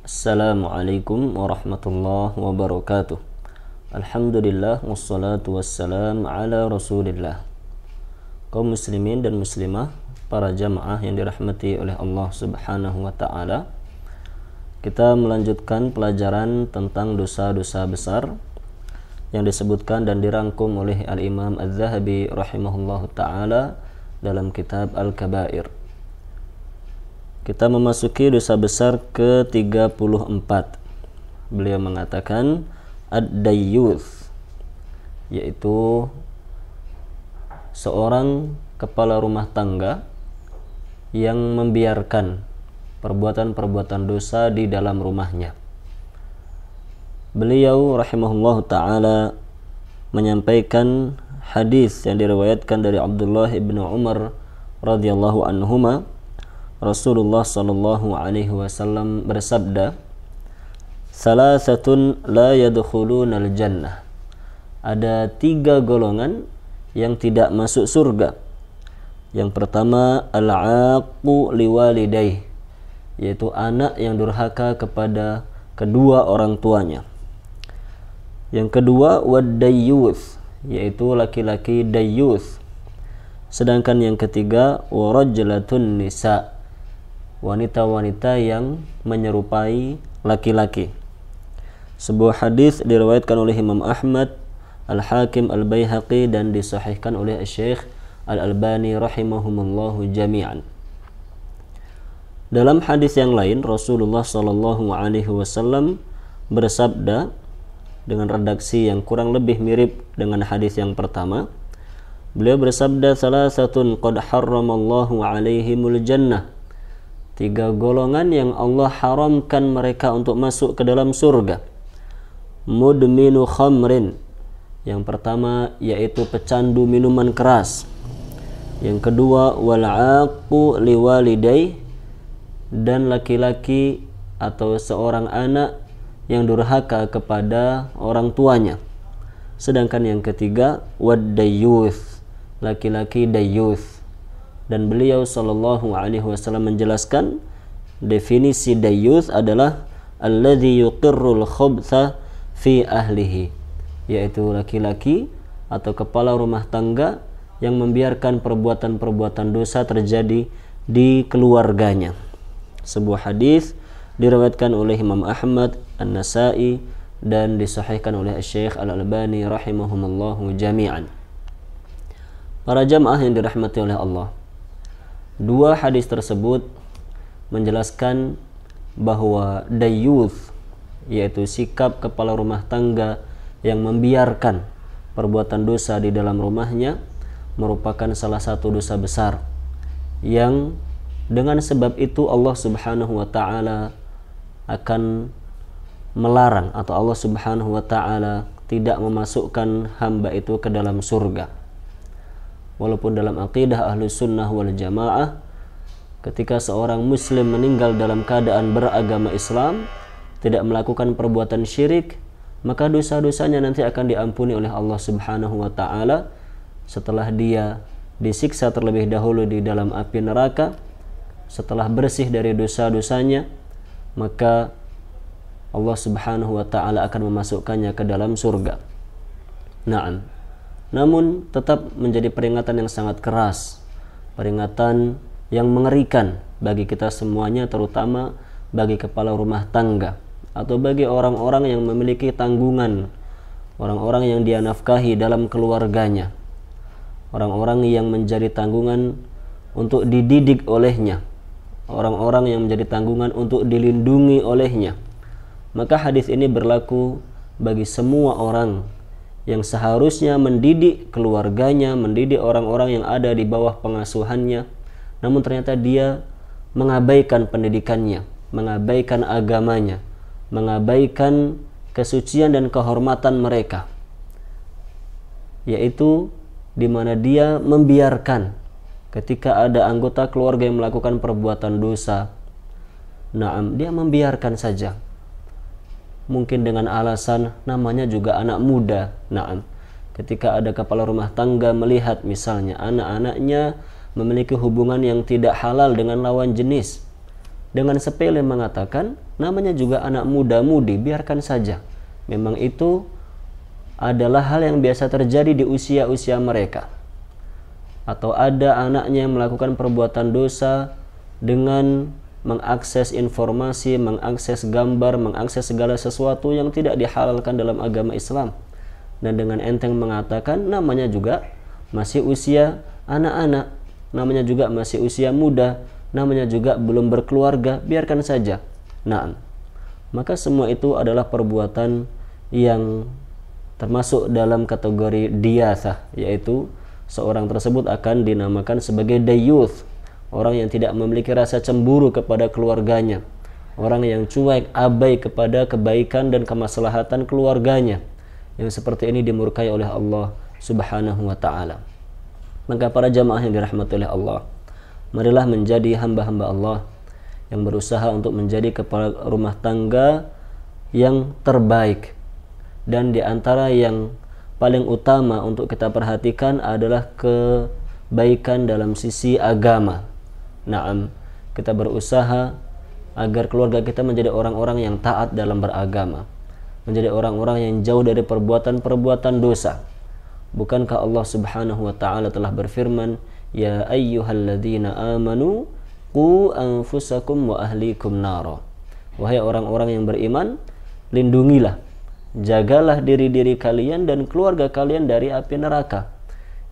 Assalamualaikum warahmatullahi wabarakatuh. Alhamdulillah wassalatu wassalam ala rasulillah. Kaum muslimin dan muslimah, para jamaah yang dirahmati oleh Allah subhanahu wa ta'ala, kita melanjutkan pelajaran tentang dosa-dosa besar yang disebutkan dan dirangkum oleh Al-Imam Az-Zahabi rahimahullahu ta'ala dalam kitab Al-Kabair. Kita memasuki dosa besar ke-34. Beliau mengatakan ad-dayyuth, yaitu seorang kepala rumah tangga yang membiarkan perbuatan-perbuatan dosa di dalam rumahnya. Beliau rahimahullahu ta'ala menyampaikan hadis yang diriwayatkan dari Abdullah ibn Umar radhiyallahu anhuma. Rasulullah sallallahu alaihi wasallam bersabda, "Salasatun la yadkhulunal jannah." Ada 3 golongan yang tidak masuk surga. Yang pertama, al-'aqu liwalidayh, yaitu anak yang durhaka kepada kedua orang tuanya. Yang kedua, wad-dayyuth, yaitu laki-laki dayyuth. Sedangkan yang ketiga, warajlatun nisa, wanita-wanita yang menyerupai laki-laki. Sebuah hadis diriwayatkan oleh Imam Ahmad, Al-Hakim, Al-Baihaqi, dan disahihkan oleh Syekh Al-Albani rahimahumullahu jami'an. Dalam hadis yang lain, Rasulullah sallallahu alaihi wasallam bersabda dengan redaksi yang kurang lebih mirip dengan hadis yang pertama. Beliau bersabda, "Salasatun qad harramallahu alaihimul jannah." 3 golongan yang Allah haramkan mereka untuk masuk ke dalam surga. Mudminu khamrin, yang pertama yaitu pecandu minuman keras. Yang kedua, wal'aqu liwalidayh, dan laki-laki atau seorang anak yang durhaka kepada orang tuanya. Sedangkan yang ketiga, wad-dayyuth, laki-laki dayyuth. Dan beliau sallallahu alaihi wasallam menjelaskan definisi dayyuth adalah alladzi yuqirrul khabtha fi ahlihi, yaitu laki-laki atau kepala rumah tangga yang membiarkan perbuatan-perbuatan dosa terjadi di keluarganya. Sebuah hadis diriwayatkan oleh Imam Ahmad, An-Nasa'i, dan disahihkan oleh Syekh Al-Albani rahimahumullahu jami'an. Para jamaah yang dirahmati oleh Allah, 2 hadis tersebut menjelaskan bahwa dayyuth, yaitu sikap kepala rumah tangga yang membiarkan perbuatan dosa di dalam rumahnya, merupakan salah satu dosa besar yang dengan sebab itu Allah subhanahu wa ta'ala akan melarang, atau Allah subhanahu wa ta'ala tidak memasukkan hamba itu ke dalam surga. Walaupun dalam aqidah Ahlus Sunnah wal Jamaah, ketika seorang muslim meninggal dalam keadaan beragama Islam, tidak melakukan perbuatan syirik, maka dosa-dosanya nanti akan diampuni oleh Allah subhanahu wa ta'ala setelah dia disiksa terlebih dahulu di dalam api neraka. Setelah bersih dari dosa-dosanya, maka Allah subhanahu wa ta'ala akan memasukkannya ke dalam surga. Namun tetap menjadi peringatan yang sangat keras, peringatan yang mengerikan bagi kita semuanya, terutama bagi kepala rumah tangga atau bagi orang-orang yang memiliki tanggungan, orang-orang yang dia nafkahi dalam keluarganya, orang-orang yang menjadi tanggungan untuk dididik olehnya, orang-orang yang menjadi tanggungan untuk dilindungi olehnya. Maka hadis ini berlaku bagi semua orang yang seharusnya mendidik keluarganya, mendidik orang-orang yang ada di bawah pengasuhannya, namun ternyata dia mengabaikan pendidikannya, mengabaikan agamanya, mengabaikan kesucian dan kehormatan mereka, yaitu di mana dia membiarkan ketika ada anggota keluarga yang melakukan perbuatan dosa. Dia membiarkan saja, mungkin dengan alasan namanya juga anak muda. Ketika ada kepala rumah tangga melihat misalnya anak-anaknya memiliki hubungan yang tidak halal dengan lawan jenis, dengan sepele mengatakan namanya juga anak muda-mudi, biarkan saja. Memang itu adalah hal yang biasa terjadi di usia-usia mereka. Atau ada anaknya yang melakukan perbuatan dosa dengan mengakses informasi, mengakses gambar, mengakses segala sesuatu yang tidak dihalalkan dalam agama Islam. Dan dengan enteng mengatakan namanya juga masih usia anak-anak, namanya juga masih usia muda, namanya juga belum berkeluarga, biarkan saja. Nah, maka semua itu adalah perbuatan yang termasuk dalam kategori diathah, yaitu seorang tersebut akan dinamakan sebagai dayuth, orang yang tidak memiliki rasa cemburu kepada keluarganya, orang yang cuek, abai kepada kebaikan dan kemaslahatan keluarganya. Yang seperti ini dimurkai oleh Allah Subhanahu wa ta'ala. Maka para jamaah yang dirahmati oleh Allah, marilah menjadi hamba-hamba Allah yang berusaha untuk menjadi kepala rumah tangga yang terbaik. Dan di antara yang paling utama untuk kita perhatikan adalah kebaikan dalam sisi agama. Naam, kita berusaha agar keluarga kita menjadi orang-orang yang taat dalam beragama, menjadi orang-orang yang jauh dari perbuatan-perbuatan dosa. Bukankah Allah Subhanahu wa ta'ala telah berfirman, ya ayyuhalladzina amanu qu anfusakum wa ahlikum nara. Wahai orang-orang yang beriman, lindungilah, jagalah diri-diri kalian dan keluarga kalian dari api neraka.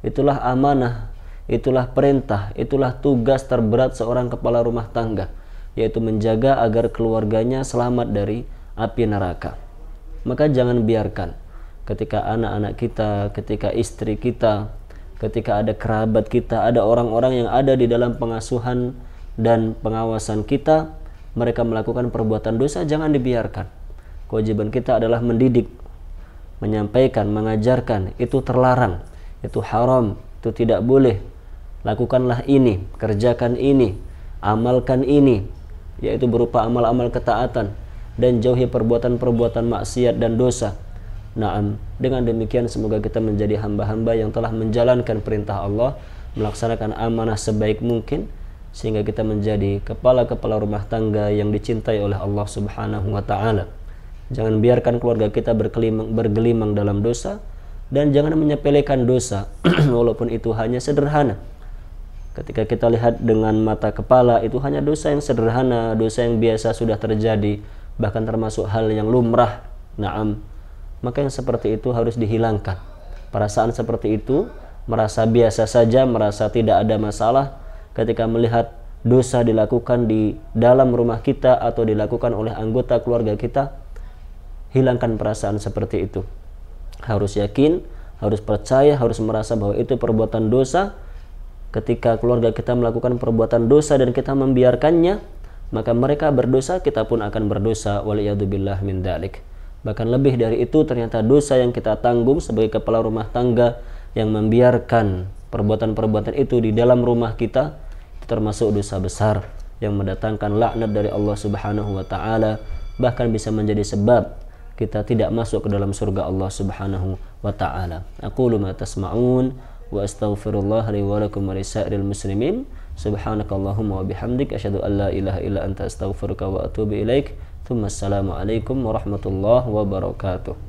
Itulah amanah, itulah perintah, itulah tugas terberat seorang kepala rumah tangga, yaitu menjaga agar keluarganya selamat dari api neraka. Maka jangan biarkan ketika anak-anak kita, ketika istri kita, ketika ada kerabat kita, ada orang-orang yang ada di dalam pengasuhan dan pengawasan kita, mereka melakukan perbuatan dosa, jangan dibiarkan. Kewajiban kita adalah mendidik, menyampaikan, mengajarkan. Itu terlarang, itu haram, itu tidak boleh. Lakukanlah ini, kerjakan ini, amalkan ini, yaitu berupa amal-amal ketaatan, dan jauhi perbuatan-perbuatan maksiat dan dosa. Naam, dengan demikian semoga kita menjadi hamba-hamba yang telah menjalankan perintah Allah, melaksanakan amanah sebaik mungkin, sehingga kita menjadi kepala-kepala rumah tangga yang dicintai oleh Allah Subhanahu wa ta'ala. Jangan biarkan keluarga kita bergelimang dalam dosa, dan jangan menyepelekan dosa walaupun itu hanya sederhana. Ketika kita lihat dengan mata kepala, itu hanya dosa yang sederhana, dosa yang biasa sudah terjadi, bahkan termasuk hal yang lumrah. Naam, maka yang seperti itu harus dihilangkan. Perasaan seperti itu, merasa biasa saja, merasa tidak ada masalah ketika melihat dosa dilakukan di dalam rumah kita atau dilakukan oleh anggota keluarga kita. Hilangkan perasaan seperti itu. Harus yakin, harus percaya, harus merasa bahwa itu perbuatan dosa. Ketika keluarga kita melakukan perbuatan dosa dan kita membiarkannya, maka mereka berdosa, kita pun akan berdosa. Waliyadzubillah min dzalik. Bahkan lebih dari itu, ternyata dosa yang kita tanggung sebagai kepala rumah tangga yang membiarkan perbuatan-perbuatan itu di dalam rumah kita, itu termasuk dosa besar yang mendatangkan laknat dari Allah Subhanahu wa ta'ala, bahkan bisa menjadi sebab kita tidak masuk ke dalam surga Allah Subhanahu wa ta'ala. Aqulu ma tasma'un wa astaghfirullah li wa lakum wa lisairil muslimin. Subhanakallahumma wa bihamdik asyhadu an la ilaha illa anta astaghfiruka wa atubu ilaik. Assalamualaikum warahmatullahi wabarakatuh.